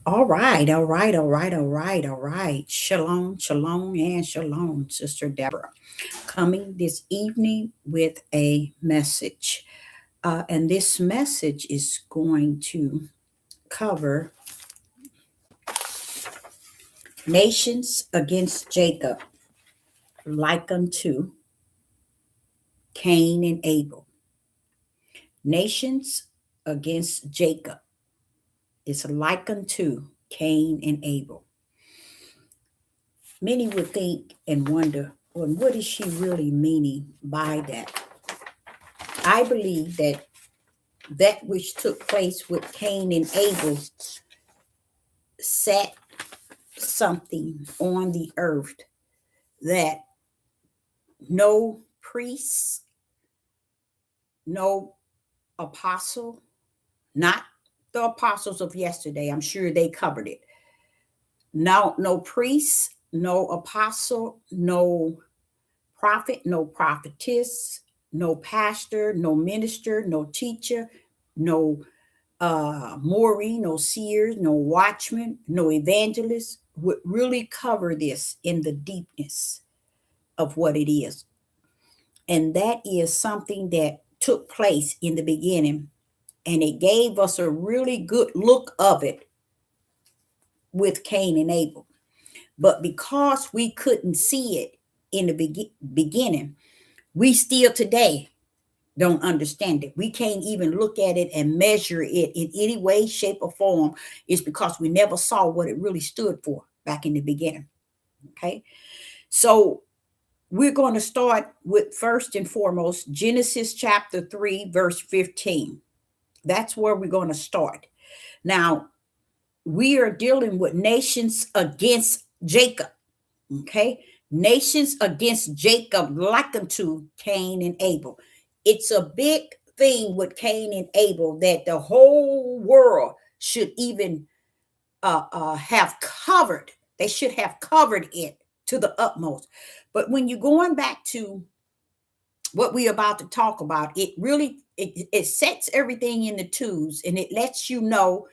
All right, all right, all right, all right, all right. Shalom, shalom, and shalom, Sister Deborah. Coming this evening with a message. And this message is going to cover nations against Jacob, like unto Cain and Abel. Nations against Jacob is like unto Cain and Abel. Many would think and wonder, well, what is she really meaning by that? I believe that that which took place with Cain and Abel set something on the earth that no priest, no apostle, not the apostles of yesterday, I'm sure they covered it. No priest, no apostle, no prophet, no prophetess, no pastor, no minister, no teacher, no Maury, no seers, no watchman, no evangelist would really cover this in the deepness of what it is. And that is something that took place in the beginning. And it gave us a really good look of it with Cain and Abel. But because we couldn't see it in the beginning, we still today don't understand it. We can't even look at it and measure it in any way, shape, or form. It's because we never saw what it really stood for back in the beginning. Okay. So we're going to start with first and foremost Genesis chapter 3, verse 15. That's where we're going to start. Now, we are dealing with nations against Jacob. Okay. Nations against Jacob, like unto Cain and Abel. It's a big thing with Cain and Abel that the whole world should even have covered. They should have covered it to the utmost. But when you're going back to what we're about to talk about, it really it sets everything in the twos, and it lets you know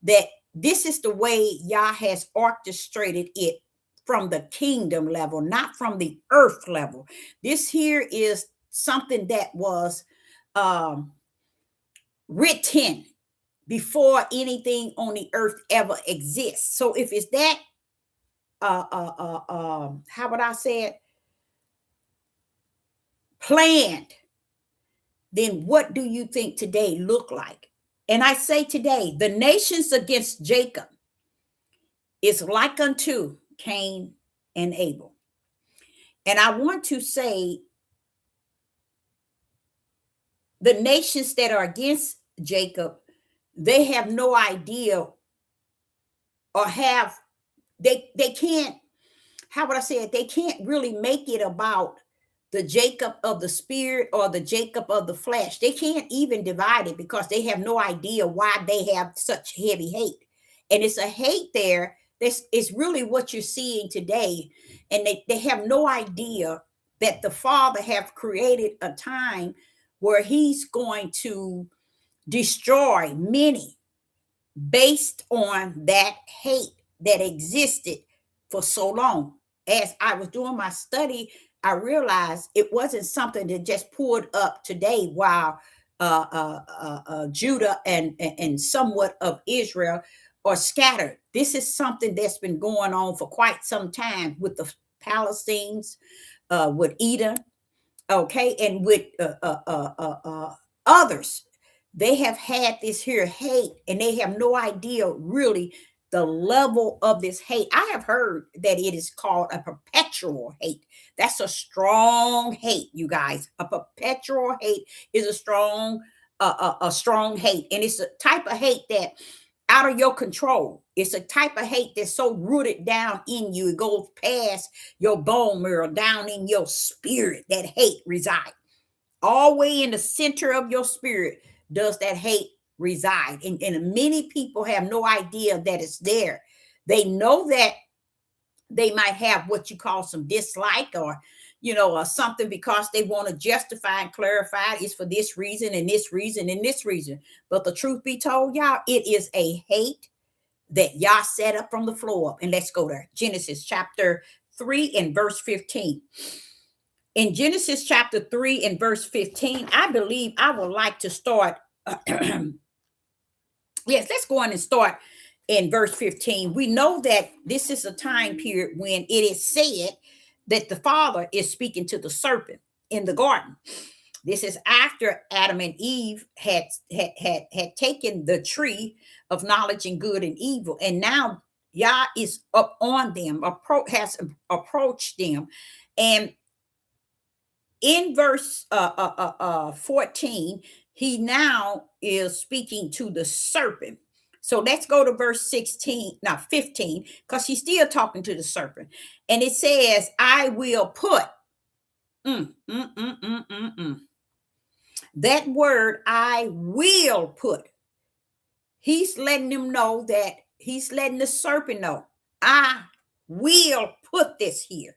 that this is the way Yah has orchestrated it from the kingdom level, not from the earth level. This here is something that was um, written before anything on the earth ever exists. So if it's that, how would I say it, planned, then what do you think today look like? And I say today, the nations against Jacob is like unto Cain and Abel. And I want to say the nations that are against Jacob, they have no idea or have they can't, how would I say it? They can't really make it about the Jacob of the spirit or the Jacob of the flesh. They can't even divide it because they have no idea why they have such heavy hate. And it's a hate there. This is really what you're seeing today. And they have no idea that the Father have created a time where he's going to destroy many based on that hate that existed for so long. As I was doing my study, I realized it wasn't something that just pulled up today while Judah and somewhat of Israel are scattered. This is something that's been going on for quite some time with the Palestinians, with Edom, okay, and with others. They have had this here hate, and they have no idea really the level of this hate. I have heard that it is called a perpetual hate. That's a strong hate, you guys. A perpetual hate is a strong hate, and it's a type of hate that out of your control. It's a type of hate that's so rooted down in you, it goes past your bone marrow, down in your spirit. That hate resides all the way in the center of your spirit. Does that hate reside? And many people have no idea that it's there. They know that they might have what you call some dislike, or or something, because they want to justify and clarify it's for this reason and this reason and this reason. But the truth be told, y'all, it is a hate that Yah set up from the floor up. And let's go there. Genesis chapter 3 and verse 15. In Genesis chapter 3 and verse 15, I believe I would like to start. Yes, let's go on and start in verse 15. We know that this is a time period when it is said that the Father is speaking to the serpent in the garden. This is after Adam and Eve had taken the tree of knowledge and good and evil, and now Yah is up on them, has approached them, and in verse 14, he now is speaking to the serpent. So let's go to verse 16, now 15, because he's still talking to the serpent. And it says, I will put. That word, I will put. He's letting them know that he's letting the serpent know, I will put this here.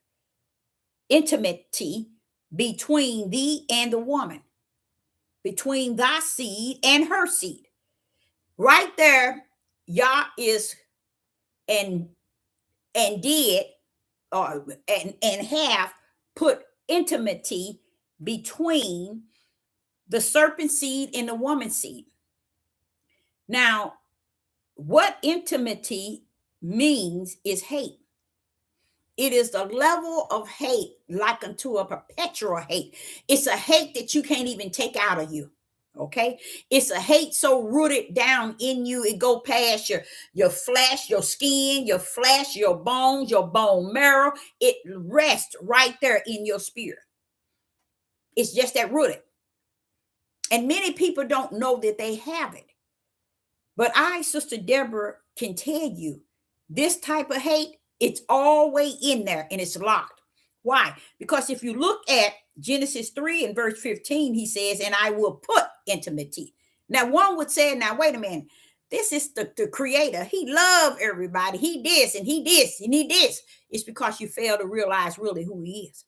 Intimacy between thee and the woman, between thy seed and her seed. Right there, Yah is and did and have put intimacy between the serpent seed and the woman seed. Now, what intimacy means is hate. It is the level of hate like unto a perpetual hate. It's a hate that you can't even take out of you. Okay. It's a hate so rooted down in you. It go past your flesh, your skin, your flesh, your bones, your bone marrow. It rests right there in your spirit. It's just that rooted. And many people don't know that they have it. But I, Sister Deborah, can tell you this type of hate, it's always in there and it's locked. Why? Because if you look at Genesis 3 and verse 15, he says, and I will put intimacy. Now, one would say, now, wait a minute. This is the creator. He loved everybody. He this and he this and he this. It's because you fail to realize really who he is.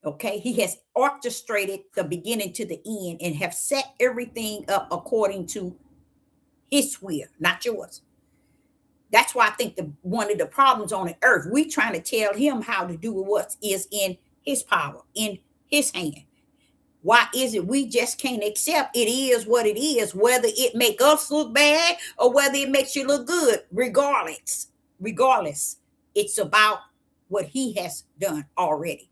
Okay. He has orchestrated the beginning to the end and have set everything up according to his will, not yours. That's why I think one of the problems on the earth, we trying to tell him how to do what is in his power, in his hand. Why is it we just can't accept it is what it is, whether it make us look bad or whether it makes you look good, regardless, it's about what he has done already,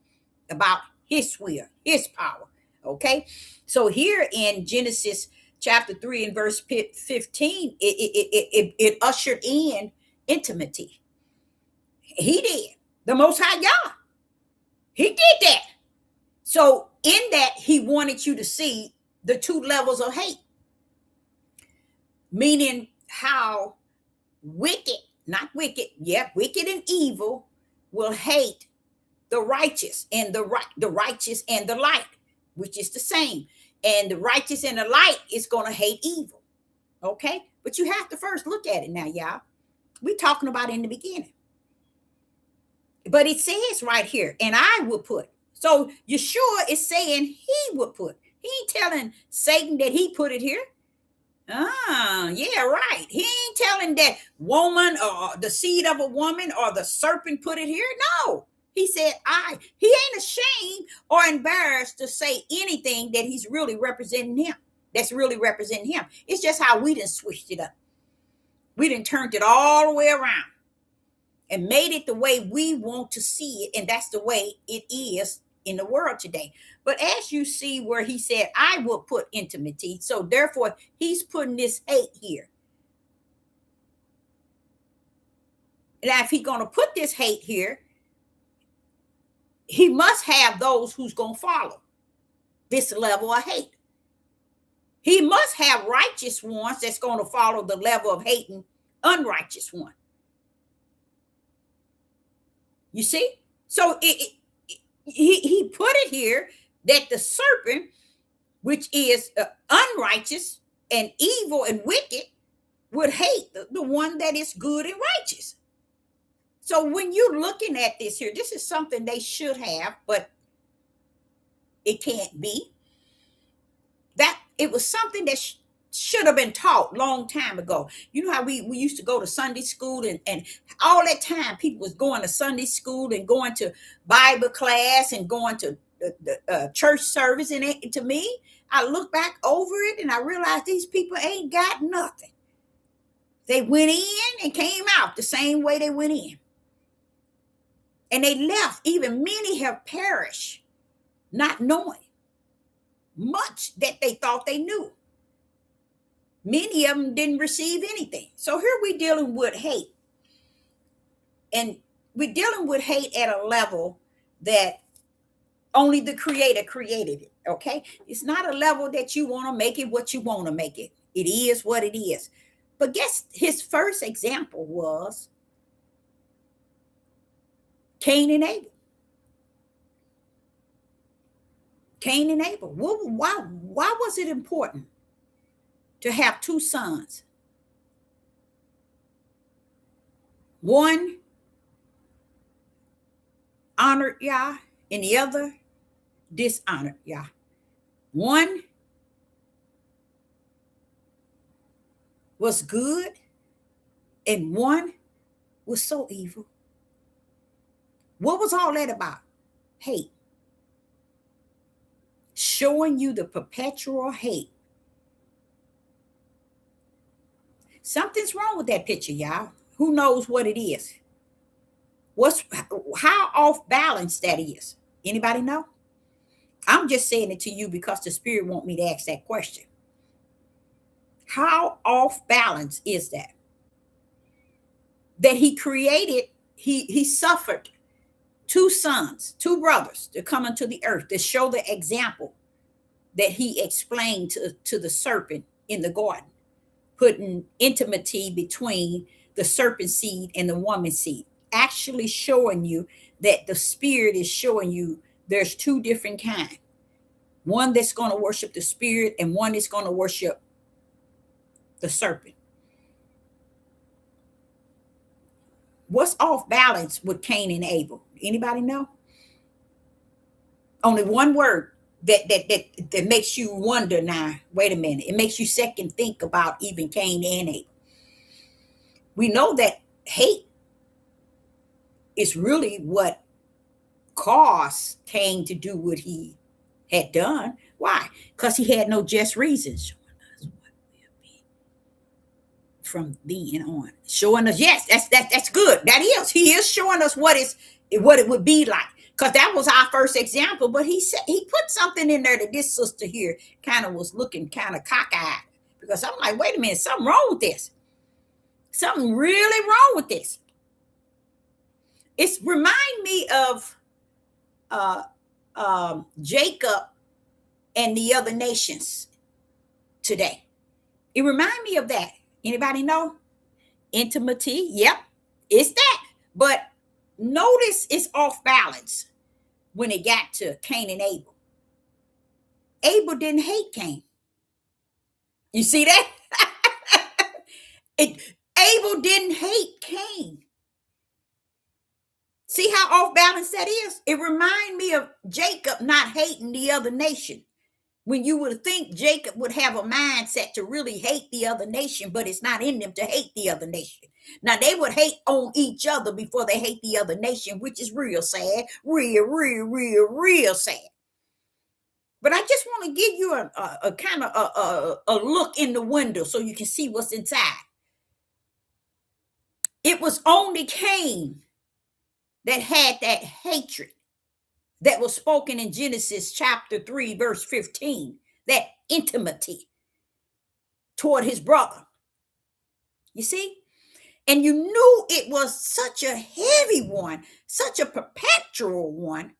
about his will, his power. Okay. So here in Genesis chapter 3 and verse 15, it ushered in intimacy. He did. The Most High Yah. He did that. So in that, he wanted you to see the two levels of hate. Meaning how wicked, not wicked, wicked and evil will hate the righteous and the righteous and the light, which is the same. And the righteous and the light is going to hate evil. Okay. But you have to first look at it now, y'all. We're talking about in the beginning. But it says right here, and I will put. So Yeshua is saying he would put. He ain't telling Satan that he put it here. Yeah, right. He ain't telling that woman or the seed of a woman or the serpent put it here. No. He said, he ain't ashamed or embarrassed to say anything that he's really representing him. That's really representing him. It's just how we done switched it up. We done turned it all the way around and made it the way we want to see it. And that's the way it is in the world today. But as you see where he said, I will put intimacy. So therefore, he's putting this hate here. Now, if he's going to put this hate here, he must have those who's going to follow this level of hate. He must have righteous ones that's going to follow the level of hating unrighteous one. You see? So he put it here that the serpent, which is unrighteous and evil and wicked, would hate the one that is good and righteous. So when you're looking at this here, this is something they should have, but it can't be. That it was something that should have been taught long time ago. You know how we used to go to Sunday school, and all that time people was going to Sunday school and going to Bible class and going to the church service. And to me, I look back over it and I realized these people ain't got nothing. They went in and came out the same way they went in. And they left. Even many have perished, not knowing much that they thought they knew. Many of them didn't receive anything. So here we're dealing with hate. And we're dealing with hate at a level that only the Creator created it, okay? It's not a level that you want to make it what you want to make it. It is what it is. But guess his first example was Cain and Abel. Cain and Abel. Why was it important to have two sons? One honored Yah and the other dishonored Yah. One was good and one was so evil. What was all that about? Hate. Showing you the perpetual hate. Something's wrong with that picture, y'all. Who knows what it is? How off balance that is? Anybody know? I'm just saying it to you because the Spirit want me to ask that question. How off balance is that? That he created, he suffered two sons, two brothers to come into the earth to show the example that he explained to the serpent in the garden, putting intimacy between the serpent seed and the woman seed, actually showing you that the Spirit is showing you there's two different kinds. One that's going to worship the Spirit and one that's going to worship the serpent. What's off balance with Cain and Abel? Anybody know? Only one word that makes you wonder now. Wait a minute. It makes you second think about even Cain and Abel. We know that hate is really what caused Cain to do what he had done. Why? Because he had no just reasons. From being on, showing us, yes, that's good. That is, he is showing us what it would be like. Because that was our first example. But he said he put something in there that this sister here kind of was looking kind of cockeyed. Because I'm like, wait a minute, something wrong with this. Something really wrong with this. It's remind me of Jacob and the other nations today. It reminds me of that. Anybody know? Intimacy. Yep, it's that. But notice it's off balance when it got to Cain and Abel. Abel didn't hate Cain. You see that? Abel didn't hate Cain. See how off balance that is? It reminds me of Jacob not hating the other nation. When you would think Jacob would have a mindset to really hate the other nation, but it's not in them to hate the other nation. Now, they would hate on each other before they hate the other nation, which is real sad, real sad. But I just want to give you a kind of a look in the window so you can see what's inside. It was only Cain that had that hatred that was spoken in Genesis chapter 3, verse 15, that intimacy toward his brother. You see? And you knew it was such a heavy one, such a perpetual one,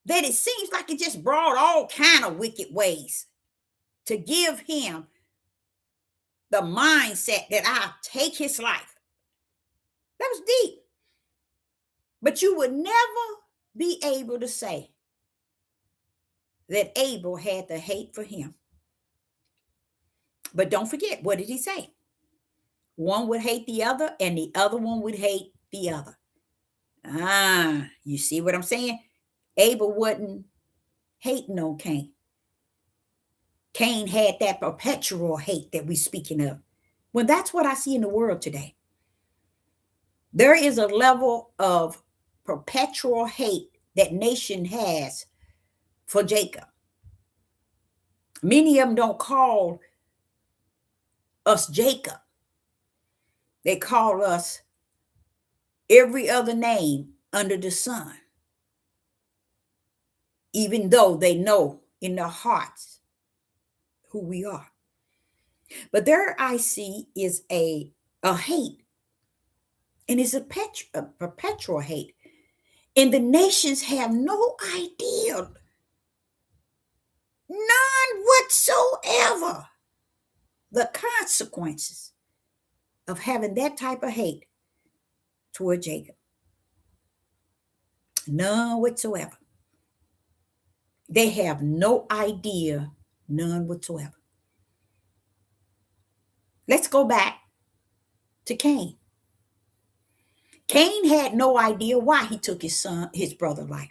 that it seems like it just brought all kind of wicked ways to give him the mindset that I'll take his life. That was deep. But you would never be able to say that Abel had the hate for him. But don't forget, what did he say? One would hate the other and the other one would hate the other. You see what I'm saying? Abel wasn't hating on Cain. Cain had that perpetual hate that we're speaking of. Well, that's what I see in the world today. There is a level of perpetual hate that nation has for Jacob. Many of them don't call us Jacob. They call us every other name under the sun, even though they know in their hearts who we are. But there I see is a hate, and it's a perpetual hate. And the nations have no idea, none whatsoever, the consequences of having that type of hate toward Jacob. None whatsoever. They have no idea, none whatsoever. Let's go back to Cain. Cain had no idea why he took his brother's life.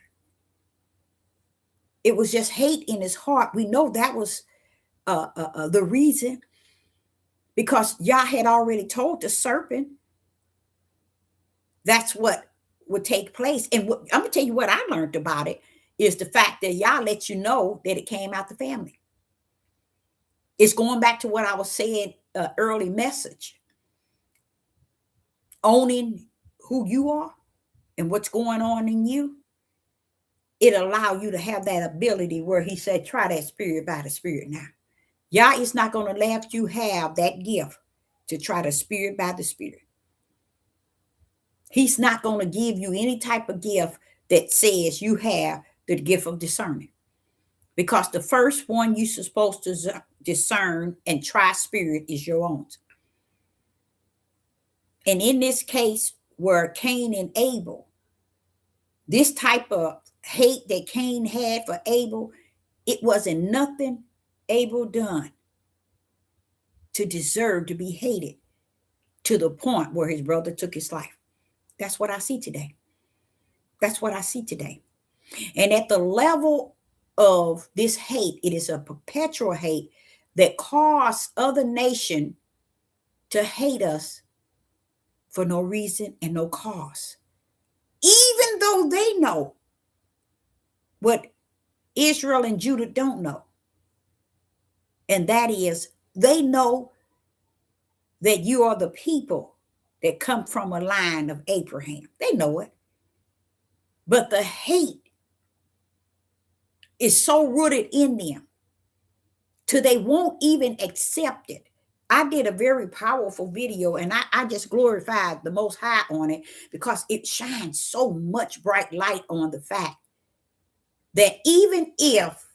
It was just hate in his heart. We know that was the reason, because Yah had already told the serpent that's what would take place. And I'm going to tell you what I learned about it is the fact that Yah lets you know that it came out the family. It's going back to what I was saying early message. Owning who you are and what's going on in you, it allows you to have that ability where he said, try that spirit by the spirit now. Yah is not going to let you have that gift to try the spirit by the spirit. He's not going to give you any type of gift that says you have the gift of discerning. Because the first one you're supposed to discern and try spirit is your own. And in this case, where Cain and Abel, this type of hate that Cain had for Abel, it wasn't nothing Abel done to deserve to be hated to the point where his brother took his life. That's what I see today. That's what I see today. And at the level of this hate, it is a perpetual hate that caused other nations to hate us for no reason and no cause. Even though they know what Israel and Judah don't know. And that is, they know that you are the people that come from a line of Abraham. They know it. But the hate is so rooted in them till they won't even accept it. I did a very powerful video, and I just glorified the Most High on it because it shines so much bright light on the fact that even if,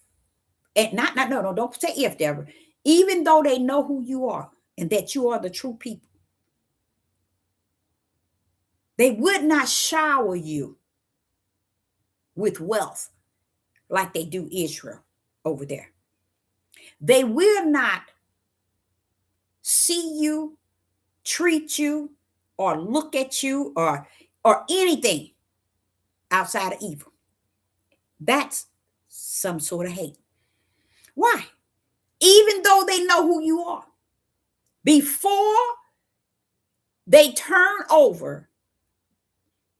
and no, don't say if, Deborah, even though they know who you are and that you are the true people, they would not shower you with wealth like they do Israel over there. They will not see you, treat you, or look at you, or anything outside of evil. That's some sort of hate. Why? Even though they know who you are, before they turn over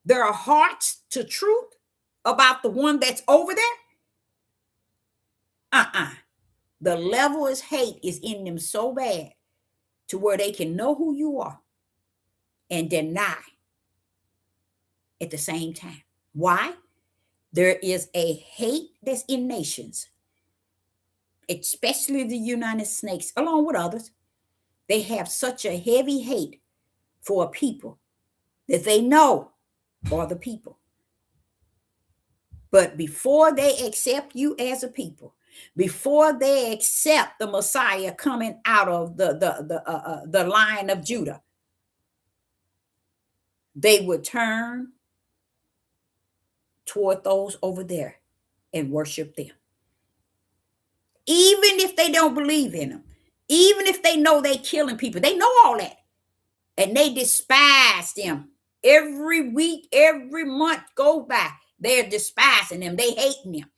their hearts to truth about the one that's over there, the level of hate is in them so bad to where they can know who you are and deny at the same time. Why? There is a hate that's in nations, especially the United States, along with others. They have such a heavy hate for a people that they know are the people. But before they accept you as a people, before they accept the Messiah coming out of the line of Judah, they would turn toward those over there and worship them. Even if they don't believe in them, even if they know they're killing people, they know all that. And they despise them. Every week, every month go by, they're despising them. They hating them.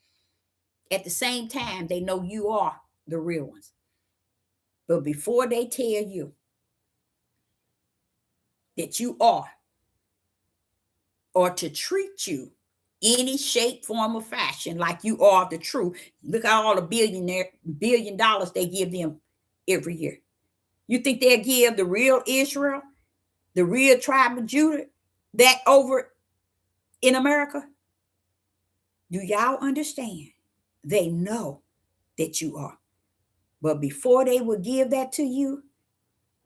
At the same time, they know you are the real ones. But before they tell you that you are, or to treat you any shape, form, or fashion like you are the truth, look at all the $1 billion they give them every year. You think they'll give the real Israel, the real tribe of Judah, that over in America? Do y'all understand? They know that you are. But before they will give that to you,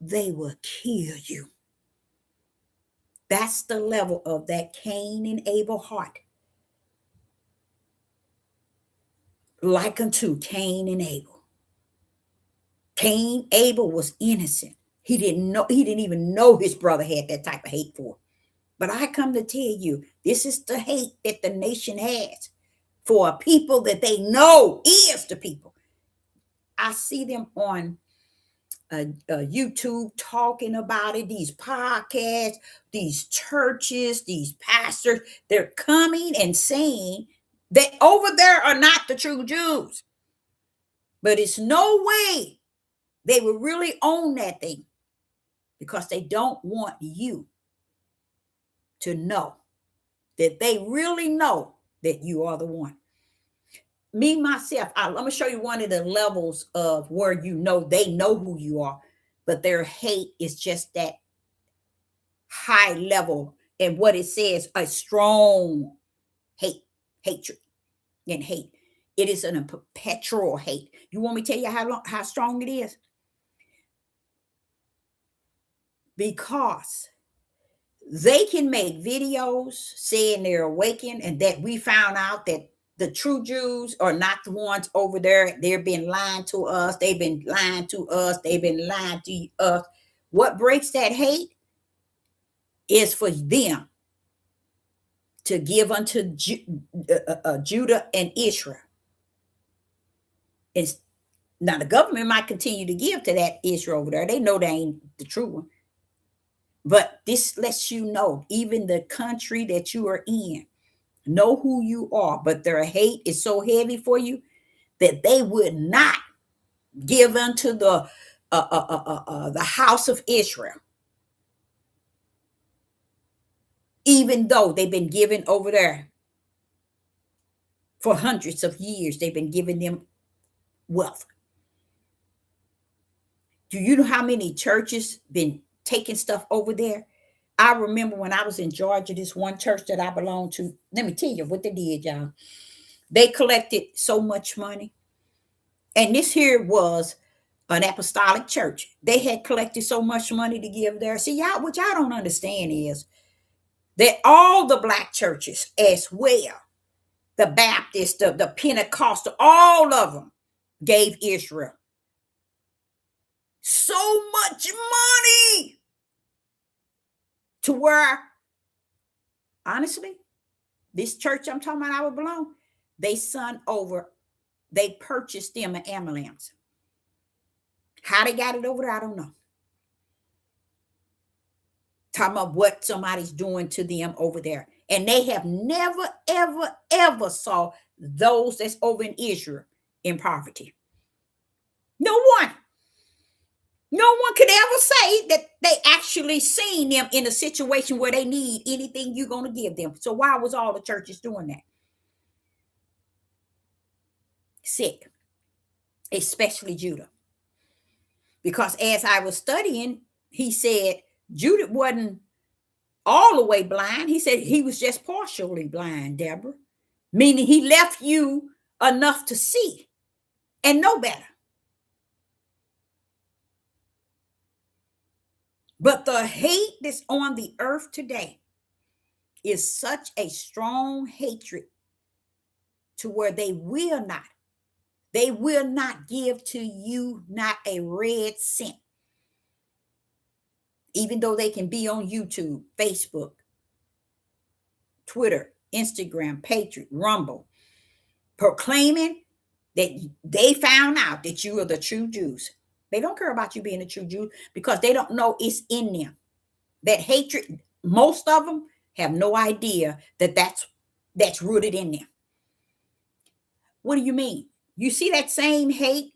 they will kill you. That's the level of that Cain and Abel heart. Like unto Cain and Abel. Abel was innocent. He didn't even know his brother had that type of hate for him. But I come to tell you, this is the hate that the nation has for a people that they know is the people. I see them on YouTube talking about it, these podcasts, these churches, these pastors, they're coming and saying that over there are not the true Jews. But it's no way they will really own that thing, because they don't want you to know that they really know that you are the one. Me, myself, I'm going to show you one of the levels of where they know who you are, but their hate is just that high level. And what it says, a strong hatred and hate. It is a perpetual hate. You want me to tell you how strong it is? Because they can make videos saying they're awakened and that we found out that the true Jews are not the ones over there. They've been lying to us. They've been lying to us. They've been lying to us. What breaks that hate is for them to give unto Judah and Israel. Now, the government might continue to give to that Israel over there. They know they ain't the true one. But this lets you know, even the country that you are in, know who you are. But their hate is so heavy for you that they would not give unto the house of Israel, even though they've been given over there for hundreds of years. They've been giving them wealth. Do you know how many churches been taking stuff over there? I remember when I was in Georgia, this one church that I belonged to, let me tell you what they did, y'all. They collected so much money. And this here was an apostolic church. They had collected so much money to give there. See, y'all, what y'all don't understand is that all the black churches as well, the Baptist, the Pentecostal, all of them gave Israel so much money to where, honestly, this church I'm talking about I would belong, they purchased them an ambulance. How they got it over there, I don't know. Talking about what somebody's doing to them over there. And they have never, ever, ever saw those that's over in Israel in poverty. No one. No one could ever say that they actually seen them in a situation where they need anything you're going to give them. So why was all the churches doing that? Sick. Especially Judah. Because as I was studying, he said Judah wasn't all the way blind. He said he was just partially blind, Deborah. Meaning he left you enough to see and know better. But the hate that's on the earth today is such a strong hatred to where they will not give to you not a red cent. Even though they can be on YouTube, Facebook, Twitter, Instagram, Patriot, Rumble, proclaiming that they found out that you are the true Jews. They don't care about you being a true Jew because they don't know it's in them. That hatred, most of them have no idea that that's rooted in them. What do you mean? You see that same hate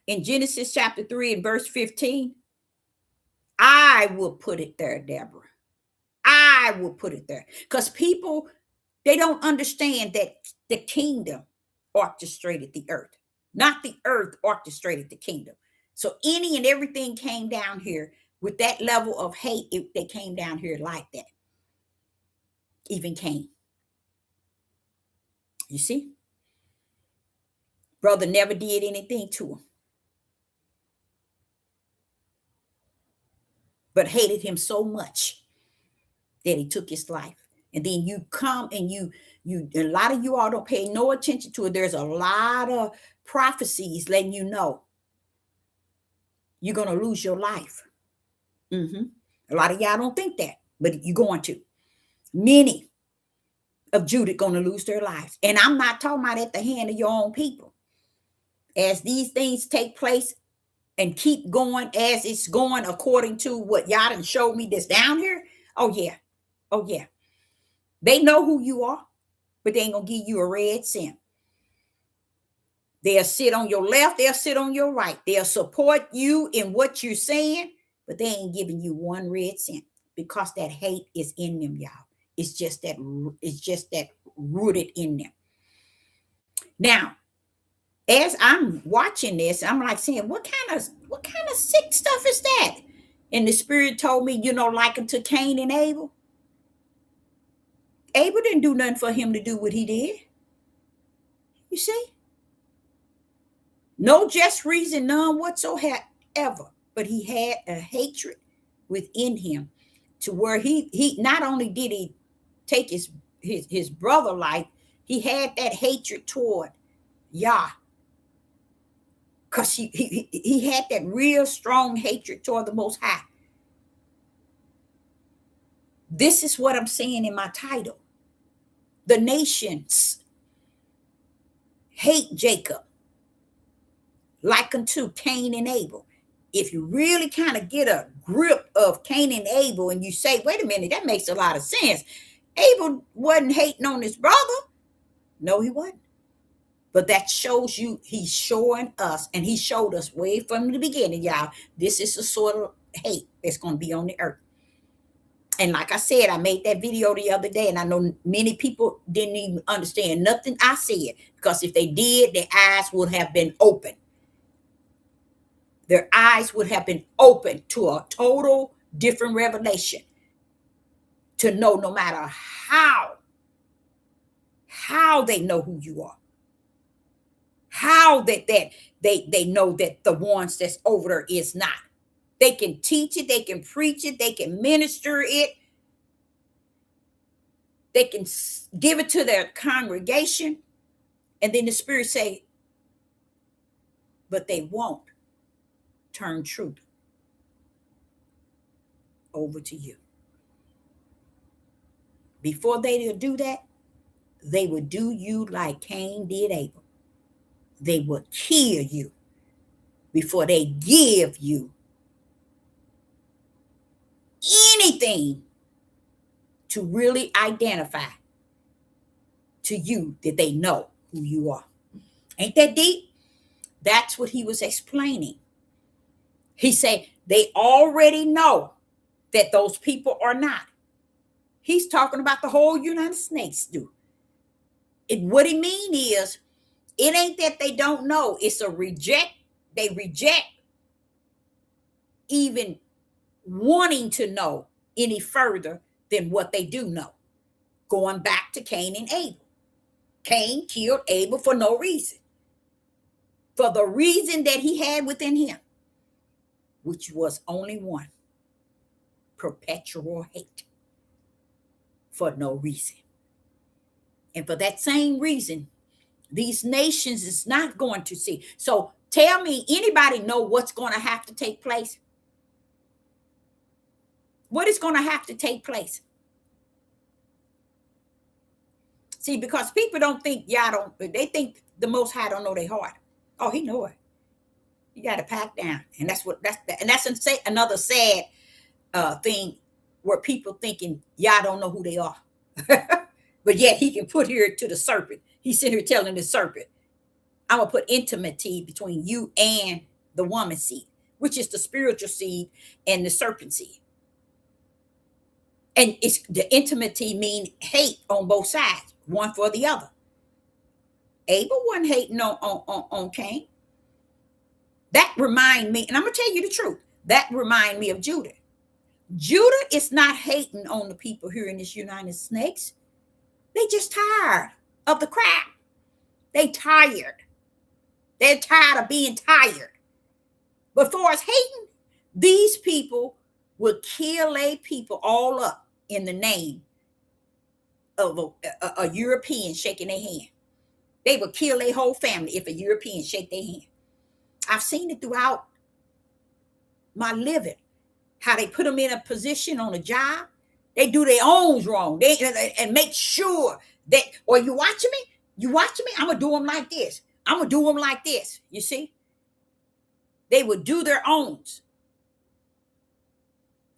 in Genesis chapter 3 and verse 15, I will put it there, Deborah. I will put it there. Because people, they don't understand that the kingdom orchestrated the earth, not the earth orchestrated the kingdom. So any and everything came down here with that level of hate. They came down here like that. Even Cain. You see? Brother never did anything to him, but hated him so much that he took his life. And then you come and you a lot of you all don't pay no attention to it. There's a lot of prophecies letting you know you're going to lose your life. A lot of y'all don't think that, but you're going to. Many of Judah going to lose their lives. And I'm not talking about at the hand of your own people. As these things take place and keep going as it's going according to what y'all done showed me this down here. Oh, yeah. Oh, yeah. They know who you are, but they ain't going to give you a red cent. They'll sit on your left. They'll sit on your right. They'll support you in what you're saying, but they ain't giving you one red cent because that hate is in them, y'all. It's just that rooted in them. Now, as I'm watching this, I'm like saying, what kind of sick stuff is that? And the Spirit told me, like unto Cain and Abel. Abel didn't do nothing for him to do what he did. You see? No just reason, none whatsoever. But he had a hatred within him to where he not only did he take his brother life, he had that hatred toward Yah. Because he had that real strong hatred toward the Most High. This is what I'm saying in my title. The nations hate Jacob like unto Cain and Abel. If you really kind of get a grip of Cain and Abel and you say, wait a minute, that makes a lot of sense. Abel wasn't hating on his brother. No, he wasn't. But that shows you, he's showing us, and he showed us way from the beginning, y'all, this is the sort of hate that's going to be on the earth. And like I said, I made that video the other day, and I know many people didn't even understand nothing I said, because if they did, their eyes would have been open. Their eyes would have been open to a total different revelation, to know no matter how they know who you are, how that they know that the ones that's over there is not. They can teach it, they can preach it, they can minister it, they can give it to their congregation, and then the Spirit say, but they won't turn truth over to you. Before they do that, they would do you like Cain did Abel. They would kill you before they give you anything to really identify to you that they know who you are. Ain't that deep? That's what he was explaining. He said they already know that those people are not. He's talking about the whole United States do. What he mean is, it ain't that they don't know. It's a reject. They reject even wanting to know any further than what they do know. Going back to Cain and Abel. Cain killed Abel for no reason. For the reason that he had within him, which was only one: perpetual hate. For no reason. And for that same reason, these nations is not going to see. So tell me, anybody know what's going to have to take place? What is going to have to take place? See, because people don't think they think the Most High don't know their heart. Oh, he know it. You got to pack down. And that's another sad thing, where people thinking y'all don't know who they are. But yet he can put here to the serpent. He's sitting here telling the serpent, I'm going to put intimacy between you and the woman's seed, which is the spiritual seed and the serpent seed. And it's the intimacy mean hate on both sides, one for the other. Abel wasn't hating on Cain. That remind me, and I'm gonna tell you the truth, that remind me of Judah. Judah is not hating on the people here in this United States. They just tired of the crap. They tired. They're tired of being tired. But for us hating, these people would kill a people all up in the name of a European shaking their hand. They would kill their whole family if a European shake their hand. I've seen it throughout my living, how they put them in a position on a job. They do their own wrong. And make sure that, or you watching me? You watching me? I'm going to do them like this. I'm going to do them like this. You see? They would do their own.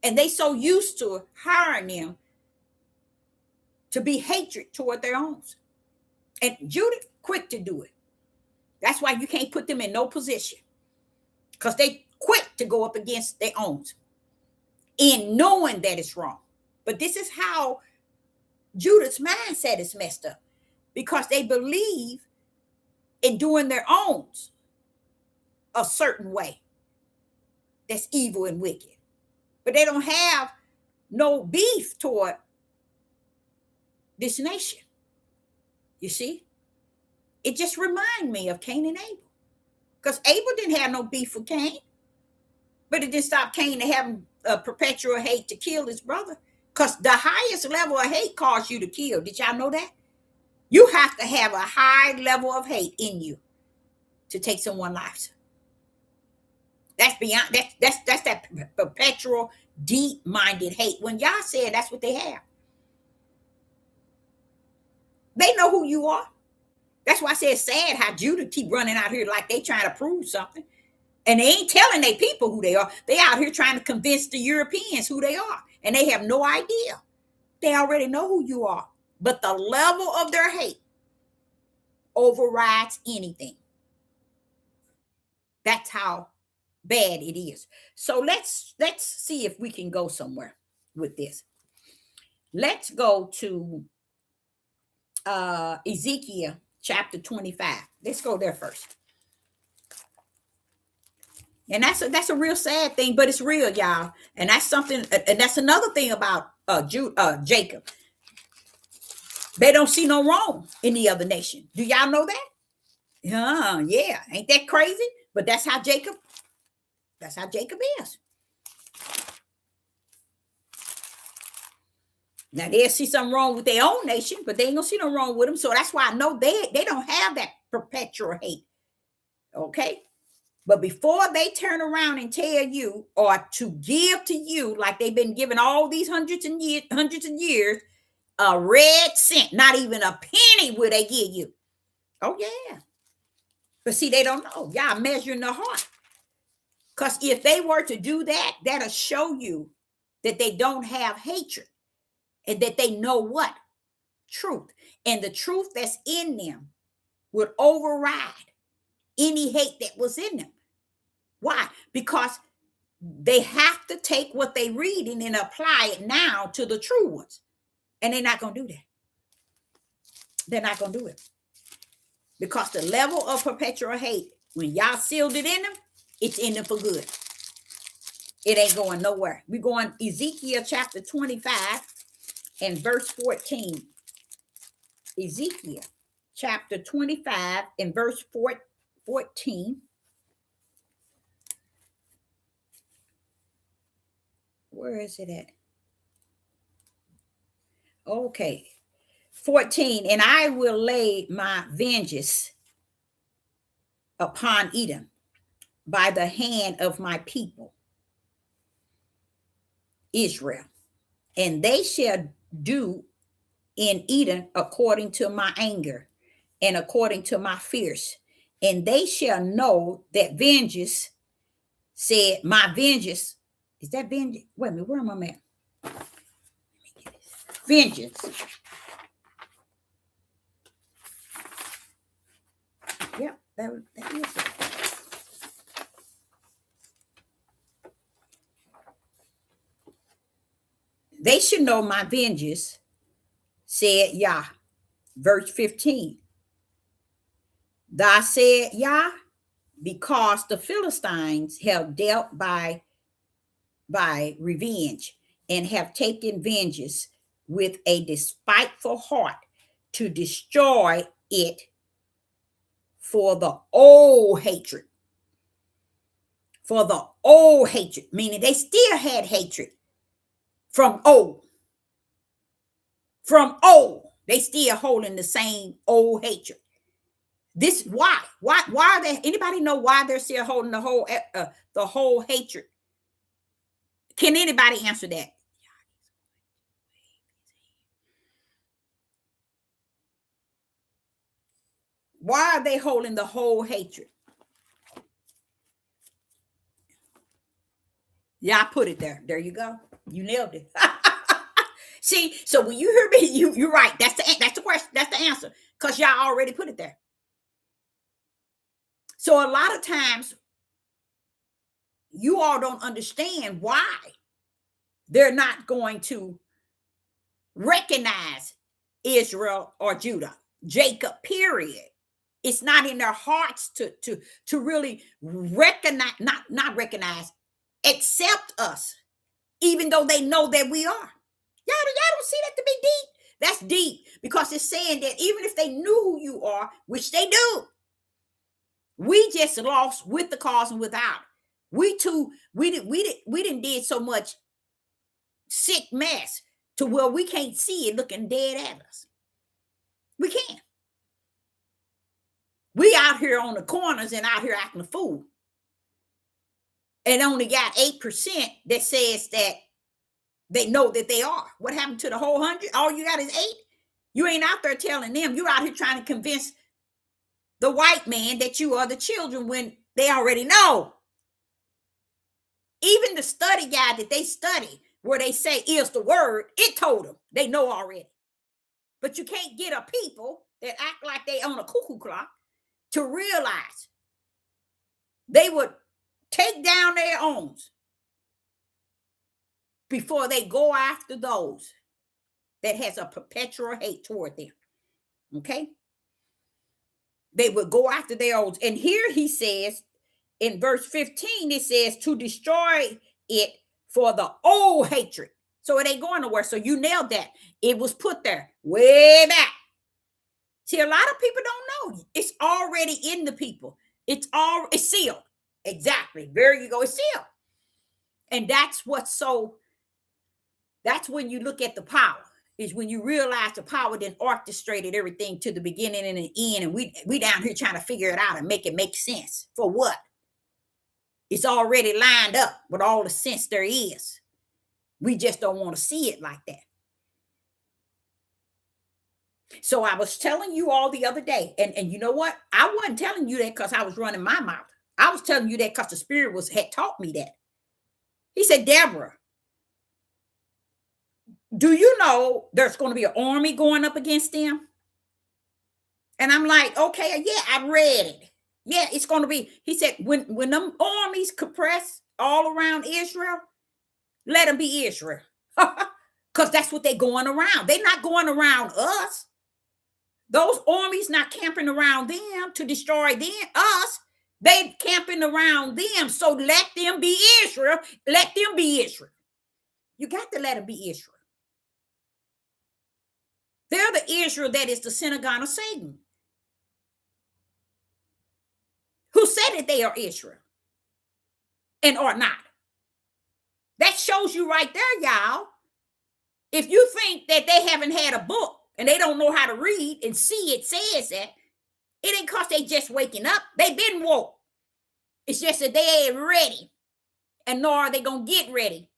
And they so used to hiring them to be hatred toward their own. And Judah quick to do it. That's why you can't put them in no position. Because they quick to go up against their own in knowing that it's wrong. But this is how Judah's mindset is messed up. Because they believe in doing their own a certain way that's evil and wicked. But they don't have no beef toward this nation. You see? It just reminds me of Cain and Abel. Because Abel didn't have no beef with Cain. But it didn't stop Cain to have a perpetual hate to kill his brother. Because the highest level of hate caused you to kill. Did y'all know that? You have to have a high level of hate in you to take someone's life. That's beyond, that's that perpetual, deep-minded hate. When y'all said that's what they have. They know who you are. That's why I say it's sad how Judah keep running out here like they trying to prove something. And they ain't telling their people who they are. They out here trying to convince the Europeans who they are. And they have no idea. They already know who you are. But the level of their hate overrides anything. That's how bad it is. So let's see if we can go somewhere with this. Let's go to Ezekiel chapter 25. Let's go there first. And that's a real sad thing, but it's real, y'all. And that's something, and that's another thing about Jacob. They don't see no wrong in the other nation. Do y'all know that? Yeah. Ain't that crazy? But that's how Jacob is. Now they'll see something wrong with their own nation, but they ain't gonna see no wrong with them. So that's why I know they don't have that perpetual hate. Okay. But before they turn around and tell you or to give to you, like they've been giving all these hundreds of years, a red cent, not even a penny will they give you. Oh, yeah. But see, they don't know. Y'all measuring the heart. Because if they were to do that, that'll show you that they don't have hatred and that they know what? Truth. And the truth that's in them would override any hate that was in them. Why? Because they have to take what they reading and apply it now to the true ones. And they're not going to do that. They're not going to do it. Because the level of perpetual hate, when y'all sealed it in them, it's in them for good. It ain't going nowhere. We're going Ezekiel chapter 25 and verse 14. Ezekiel chapter 25 and verse 14. Where is it at? Okay. 14. And I will lay my vengeance upon Edom by the hand of my people, Israel. And they shall do in Edom according to my anger and according to my fierce. And they shall know that vengeance said, my vengeance. Is that vengeance? Wait a minute, where am I at? Vengeance. Yep, that is it. They should know my vengeance, said Yah. Verse 15. Thus said Yah, because the Philistines have dealt by revenge and have taken vengeance with a despiteful heart to destroy it for the old hatred. For the old hatred, meaning they still had hatred from old. From old, they still holding the same old hatred. This why are they? Anybody know why they're still holding the whole hatred? Can anybody answer that? Why are they holding the whole hatred? Yeah, I put it there. There you go. You nailed it. See, so when you hear me, you're right. That's the question. That's the answer. Because y'all already put it there. So a lot of times you all don't understand why they're not going to recognize Israel or Judah, Jacob, period. It's not in their hearts to really recognize, not recognize, accept us, even though they know that we are. Y'all don't see that to be deep? That's deep, because it's saying that even if they knew who you are, which they do, we just lost with the cause and without. We didn't did so much sick mess to where we can't see it looking dead at us. We can't. We out here on the corners and out here acting a fool. And only got 8% that says that they know that they are. What happened to the whole 100? All you got is 8. You ain't out there telling them. You're out here trying to convince the white man that you are the children when they already know. Even the study guide that they study, where they say is the word, it told them. They know already. But you can't get a people that act like they own a cuckoo clock to realize they would take down their own before they go after those that has a perpetual hate toward them. Okay? They would go after their own. And here he says, in verse 15, it says to destroy it for the old hatred. So it ain't going nowhere. So you nailed that. It was put there way back. See, a lot of people don't know. It's already in the people. It's sealed. Exactly. There you go. It's sealed. And that's when you look at the power, is when you realize the power then orchestrated everything to the beginning and the end. And we down here trying to figure it out and make it make sense. For what? It's already lined up with all the sense there is. We just don't want to see it like that. So I was telling you all the other day, and you know what? I wasn't telling you that because I was running my mouth. I was telling you that because the Spirit had taught me that. He said, Deborah, do you know there's going to be an army going up against them? And I'm like, okay, yeah, I read it. Yeah, it's going to be. He said, when them armies compress all around Israel, let them be Israel. Because that's what they're going around. They're not going around us. Those armies not camping around them to destroy us. They camping around them. So let them be Israel. Let them be Israel. You got to let them be Israel. They're the Israel that is the synagogue of Satan, who said that they are Israel and are not. That shows you right there, y'all. If you think that they haven't had a book and they don't know how to read and see it says that, it ain't because they just waking up. They've been woke. It's just that they ain't ready. And nor are they going to get ready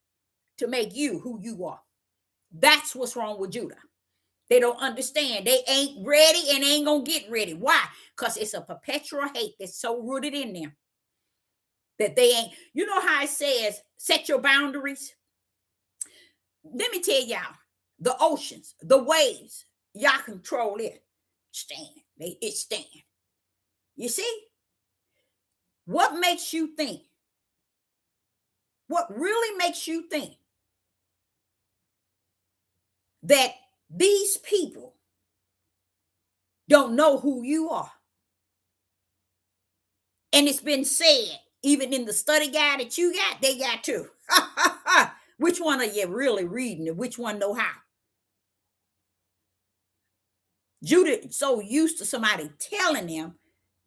to make you who you are. That's what's wrong with Judah. They don't understand. They ain't ready and ain't going to get ready. Why? Because it's a perpetual hate that's so rooted in them that they ain't. You know how it says, set your boundaries? Let me tell y'all, the oceans, the waves, y'all control it. It stand. You see? What makes you think? What really makes you think that these people don't know who you are. And it's been said, even in the study guide that you got, they got too. Which one are you really reading and which one know how? Judah is so used to somebody telling them,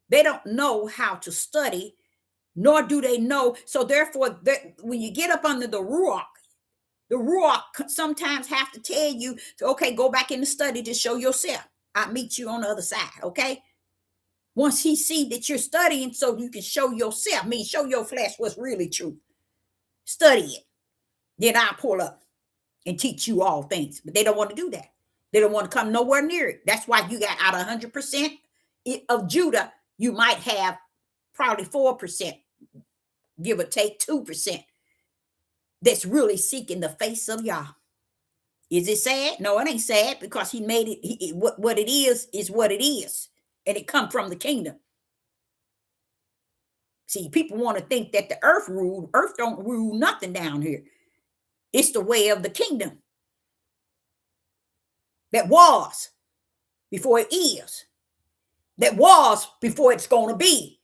they don't know how to study, nor do they know. So therefore, when you get up under the Ruach sometimes have to tell you, okay, go back in the study to show yourself. I'll meet you on the other side, okay? Once he see that you're studying so you can show yourself, show your flesh what's really true. Study it. Then I'll pull up and teach you all things. But they don't want to do that. They don't want to come nowhere near it. That's why you got out of 100% of Judah, you might have probably 4%, give or take 2%, that's really seeking the face of Yah. Is it sad? No, it ain't sad, because he made it, what it is what it is. And it come from the kingdom. See, people want to think that the earth rule. Earth don't rule nothing down here. It's the way of the kingdom that was before it is, that was before it's going to be.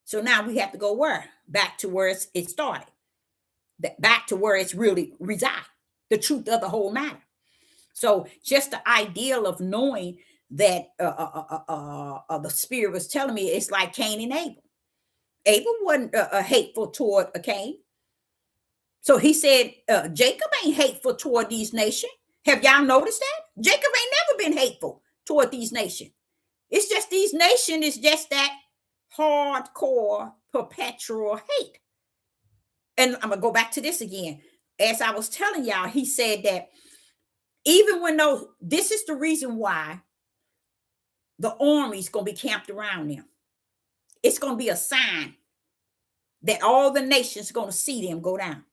So now we have to go where? Back to where it started, back to where it's really reside, the truth of the whole matter. So just the ideal of knowing that the Spirit was telling me, it's like Cain and Abel. Abel wasn't hateful toward Cain. So he said, Jacob ain't hateful toward these nations. Have y'all noticed that? Jacob ain't never been hateful toward these nations. It's just these nations is just that hardcore, perpetual hate. And I'm going to go back to this again. As I was telling y'all, he said that even when this is the reason why the army's going to be camped around them. It's going to be a sign that all the nations are going to see them go down.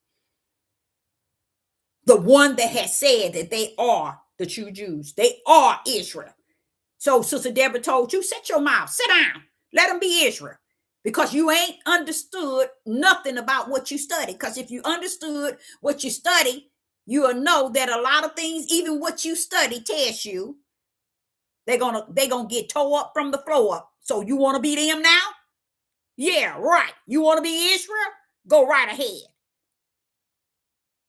The one that has said that they are the true Jews. They are Israel. So Sister Deborah told you, set your mouth, sit down, let them be Israel. Because you ain't understood nothing about what you study. Because if you understood what you study, you will know that a lot of things, even what you study, tells you they're gonna get tore up from the floor up. So you want to be them now? Yeah, right. You want to be Israel? Go right ahead.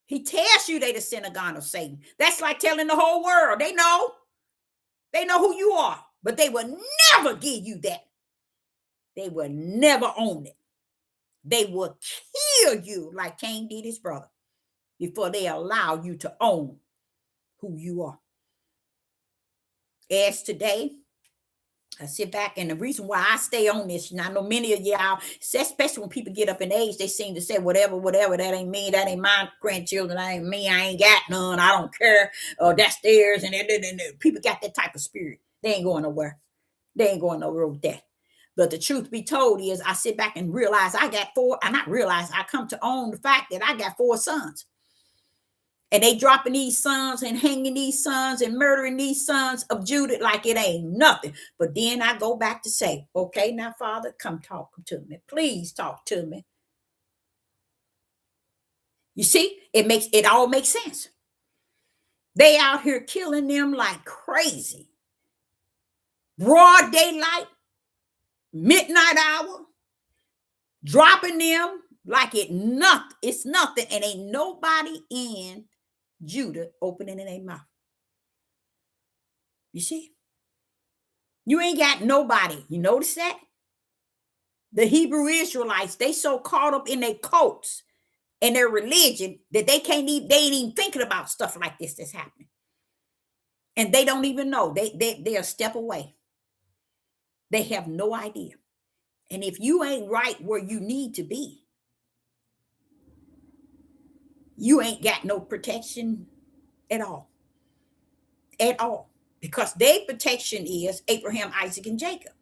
He tells you they the synagogue of Satan. That's like telling the whole world. They know who you are, but they will never give you that. They will never own it. They will kill you like Cain did his brother before they allow you to own who you are. As today, I sit back, and the reason why I stay on this, and I know many of y'all, especially when people get up in age, they seem to say, whatever, that ain't me, that ain't my grandchildren, that ain't me, I ain't got none, I don't care, that's theirs, and people got that type of spirit. They ain't going nowhere. They ain't going nowhere with that. But the truth be told is, I sit back and realize I come to own the fact that I got 4 sons. And they dropping these sons and hanging these sons and murdering these sons of Judah like it ain't nothing. But then I go back to say, okay, now, Father, come talk to me. Please talk to me. You see, it all makes sense. They out here killing them like crazy. Broad daylight, midnight hour, dropping them like it's nothing, and ain't nobody in Judah opening in their mouth. You see? You ain't got nobody. You notice that? The Hebrew Israelites, they so caught up in their cults and their religion that they ain't even thinking about stuff like this that's happening. And they don't even know. They're a step away. They have no idea. And if you ain't right where you need to be, you ain't got no protection at all. At all. Because their protection is Abraham, Isaac, and Jacob.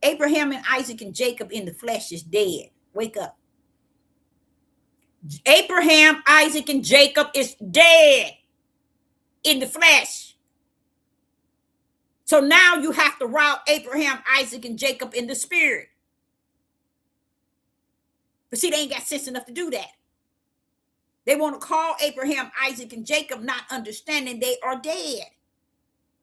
Abraham and Isaac and Jacob in the flesh is dead. Wake up. Abraham, Isaac, and Jacob is dead in the flesh. So now you have to route Abraham, Isaac, and Jacob in the spirit. But see, they ain't got sense enough to do that. They want to call Abraham, Isaac, and Jacob, not understanding they are dead.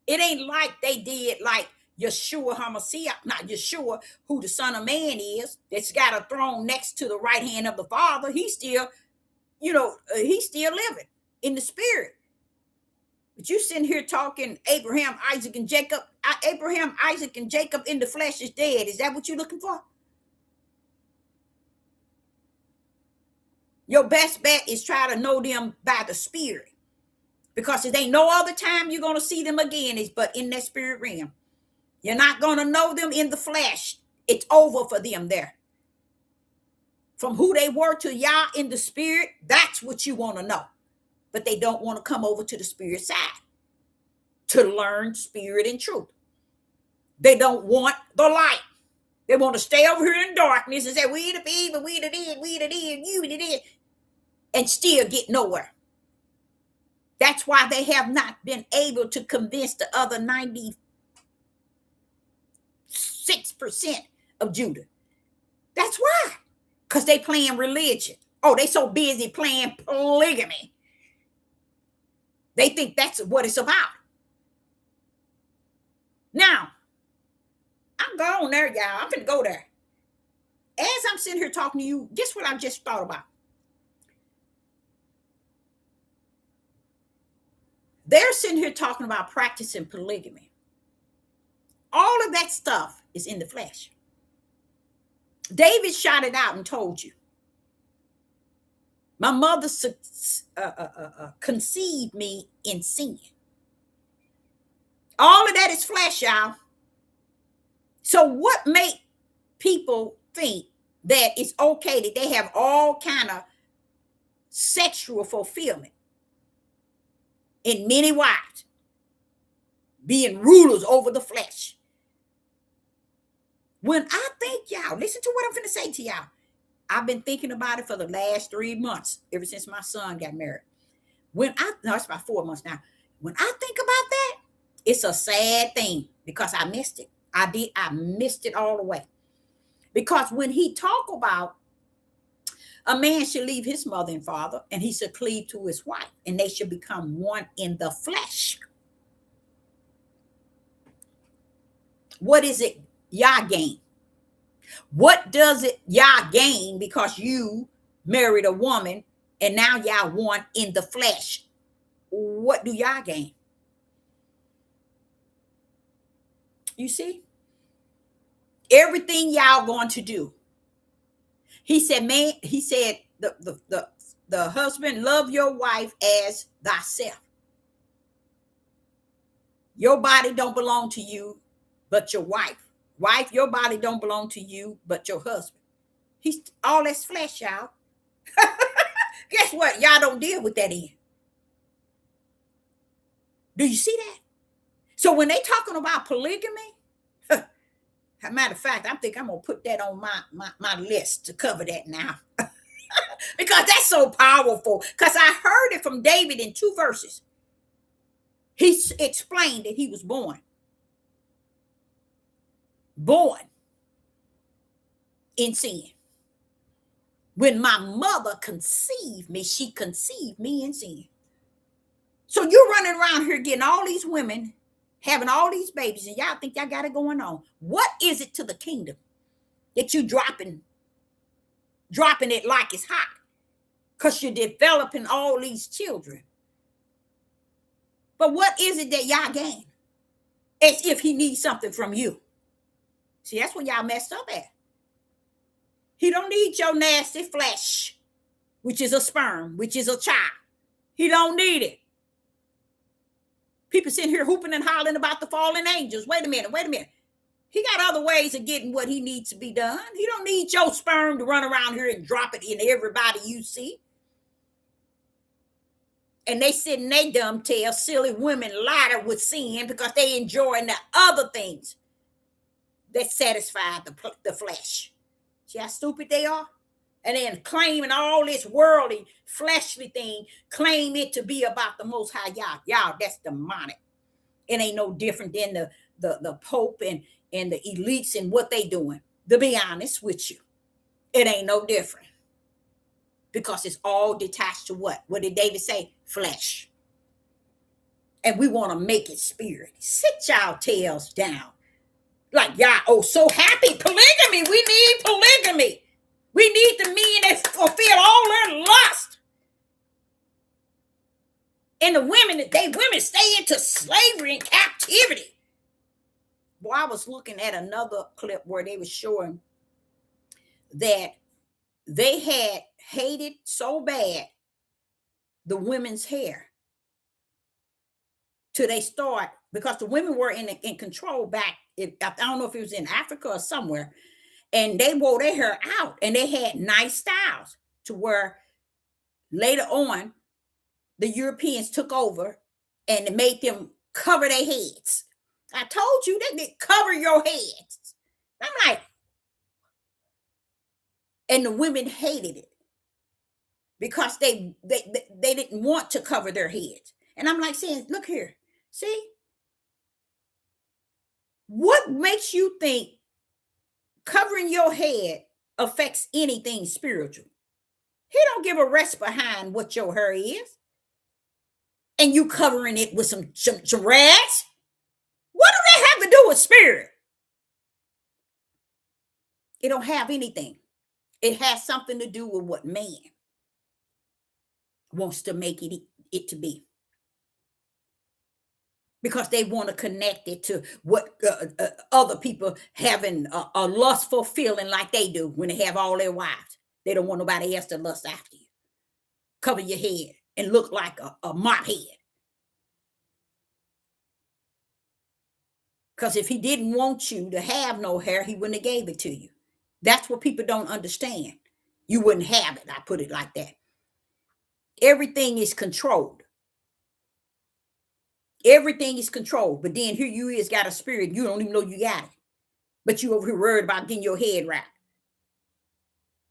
It ain't like they did like Yeshua HaMashiach, not Yeshua, who the Son of Man is, that's got a throne next to the right hand of the Father. He's still, he's still living in the spirit. But you sitting here talking Abraham, Isaac, and Jacob. Abraham, Isaac, and Jacob in the flesh is dead. Is that what you're looking for? Your best bet is try to know them by the spirit. Because it ain't no other time you're going to see them again is but in that spirit realm. You're not going to know them in the flesh. It's over for them there. From who they were to Yah in the spirit, that's what you want to know. But they don't want to come over to the spirit side to learn spirit and truth. They don't want the light. They want to stay over here in darkness and say, we the people, we the did, you the did, and still get nowhere. That's why they have not been able to convince the other 96% of Judah. That's why. Because they playing religion. Oh, they so busy playing polygamy. They think that's what it's about. Now, I'm going there, y'all. I'm going to go there. As I'm sitting here talking to you, guess what I just thought about? They're sitting here talking about practicing polygamy. All of that stuff is in the flesh. David shot it out and told you. My mother conceived me in sin. All of that is flesh, y'all. So what make people think that it's okay that they have all kind of sexual fulfillment in many wives, being rulers over the flesh? When I think, y'all, listen to what I'm going to say to y'all. I've been thinking about it for the last 3 months, ever since my son got married. It's about 4 months now. When I think about that, it's a sad thing because I missed it. I missed it all the way. Because when he talk about a man should leave his mother and father and he should cleave to his wife and they should become one in the flesh. What is it Yah gain? What does it Yah gain because you married a woman and now y'all one in the flesh? What do Yah gain? You see? Everything y'all going to do. He said, the husband, love your wife as thyself. Your body don't belong to you, but your wife. Wife, your body don't belong to you, but your husband. He's all that's flesh, y'all. Guess what? Y'all don't deal with that in. Do you see that? So when they talking about polygamy, as a matter of fact, I think I'm going to put that on my list to cover that now. Because that's so powerful. Because I heard it from David in 2 verses. He explained that he was born in sin. When my mother conceived me, she conceived me in sin. So you're running around here getting all these women, having all these babies, and y'all think y'all got it going on. What is it to the kingdom that you dropping it like it's hot? Because you're developing all these children. But what is it that y'all gain? As if he needs something from you. See, that's what y'all messed up at. He don't need your nasty flesh, which is a sperm, which is a child. He don't need it. People sitting here hooping and hollering about the fallen angels. Wait a minute. He got other ways of getting what he needs to be done. He don't need your sperm to run around here and drop it in everybody you see. And they sit in their dumb tail, silly women ladder with sin because they enjoying the other things that satisfy the flesh. See how stupid they are? And then claiming all this worldly, fleshly thing, claim it to be about the Most High Yah. Y'all, that's demonic. It ain't no different than the Pope and the elites and what they doing. To be honest with you, it ain't no different. because it's all detached to what? What did David say? Flesh. And we want to make it spirit. Sit y'all tails down. Like y'all, oh, so happy. Polygamy. We need polygamy. We need the men that fulfill all their lust. And the women stay into slavery and captivity. Boy, I was looking at another clip where they were showing that they had hated so bad the women's hair till they start, because the women were in control back. I don't know if it was in Africa or somewhere, and they wore their hair out, and they had nice styles to where later on the Europeans took over and it made them cover their heads. I told you they cover your heads. I'm like, and the women hated it because they didn't want to cover their heads. And I'm like saying, look here, see, what makes you think covering your head affects anything spiritual? He don't give a rest behind what your hair is. And you covering it with some rags? What do they have to do with spirit? It don't have anything. It has something to do with what man wants to make it to be. Because they want to connect it to what other people having a lustful feeling like they do when they have all their wives. They don't want nobody else to lust after you. Cover your head and look like a mop head. Because if he didn't want you to have no hair, he wouldn't have gave it to you. That's what people don't understand. You wouldn't have it. I put it like that. Everything is controlled. Everything is controlled. But then here you is got a spirit. You don't even know you got it. But you over here worried about getting your head wrapped.